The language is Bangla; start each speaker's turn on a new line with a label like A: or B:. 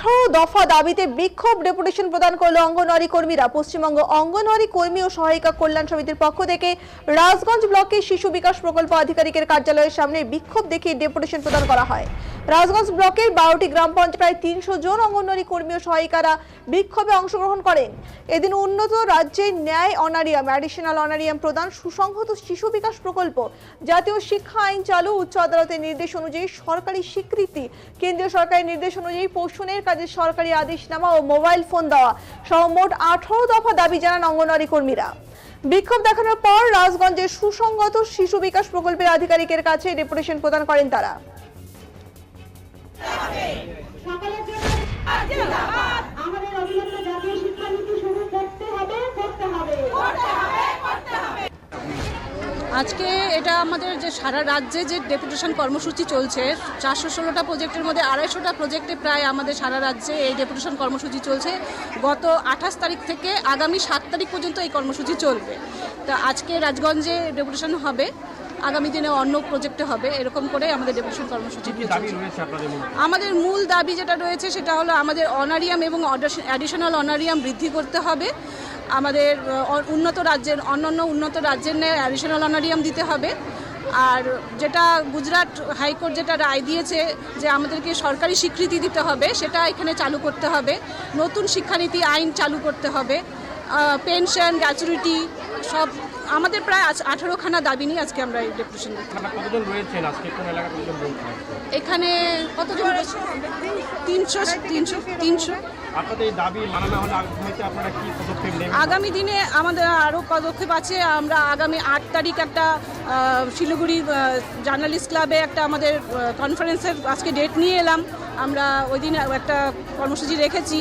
A: 18 দফা দাবিতে বিক্ষোভ ডেপুটেশন প্রদান করল অঙ্গনওয়াড়ি কর্মীরা। পশ্চিমবঙ্গ অঙ্গনওয়াড়ি কর্মী ও সহায়িকা কল্যাণ সমিতির পক্ষ থেকে রাজগঞ্জ ব্লকের শিশু বিকাশ প্রকল্প আধিকারিকের কার্যালয়ের সামনে বিক্ষোভ দেখিয়ে ডেপুটেশন প্রদান করা হয়। রাজগঞ্জ ব্লকের 12টি গ্রাম পঞ্চায়েত প্রায় 300 জন অঙ্গনওয়াড়ি কর্মী ও সহায়িকারা বিক্ষোভে অংশগ্রহণ করেন। এদিন উন্নত রাজ্যের ন্যায় অনারিয়াম অ্যাডিশনাল অনারিয়াম প্রদান, সুসংহত শিশু বিকাশ প্রকল্প, জাতীয় শিক্ষা আইন চালু, উচ্চ আদালতের নির্দেশ অনুযায়ী সরকারি স্বীকৃতি, কেন্দ্রীয় সরকারের নির্দেশ অনুযায়ী পোষণের কাজে সরকারি আদেশনামা ও মোবাইল ফোন দেওয়া সহ মোট 18 দফা দাবি জানান অঙ্গনওয়াড়ি কর্মীরা। বিক্ষোভ দেখানোর পর রাজগঞ্জের সুসংগত শিশু বিকাশ প্রকল্পের আধিকারিকের কাছে ডেপুটেশন প্রদান করেন তারা।
B: আজকে এটা আমাদের যে সারা রাজ্যে যে ডেপুটেশন কর্মসূচি চলছে, 416টা প্রজেক্টের মধ্যে 250টা প্রজেক্টে প্রায় আমাদের সারা রাজ্যে এই ডেপুটেশন কর্মসূচি চলছে। গত 28 তারিখ থেকে আগামী 7 তারিখ পর্যন্ত এই কর্মসূচি চলবে। তো আজকে রাজগঞ্জে ডেপুটেশন হবে, আগামী দিনে অন্য প্রজেক্টে হবে, এরকম করে আমাদের ডেপুটেশন কর্মসূচি আমাদের মূল দাবি যেটা রয়েছে সেটা হলো আমাদের অনারিয়াম এবং অ্যাডিশনাল অনারিয়াম বৃদ্ধি করতে হবে। আমাদের অন্যান্য উন্নত রাজ্যের ন্যায় অ্যাডিশনাল অনারিয়াম দিতে হবে। আর যেটা গুজরাট হাইকোর্ট যেটা রায় দিয়েছে যে আমাদেরকে সরকারি স্বীকৃতি দিতে হবে, সেটা এখানে চালু করতে হবে। নতুন শিক্ষানীতি আইন চালু করতে হবে। পেনশন, গ্র্যাচুইটি সব আমাদের প্রায় 18খানা দাবি নিয়ে আজকে আমরা এই ডেপুটেশন দিচ্ছি। এখানে কতজন? 300। আগামী দিনে আমাদের আরও পদক্ষেপ আছে। আমরা আগামী 8 তারিখ একটা শিলিগুড়ি জার্নালিস্ট ক্লাবে একটা আমাদের কনফারেন্সের আজকে ডেট নিয়ে এলাম। আমরা ওই দিন একটা কর্মসূচি রেখেছি।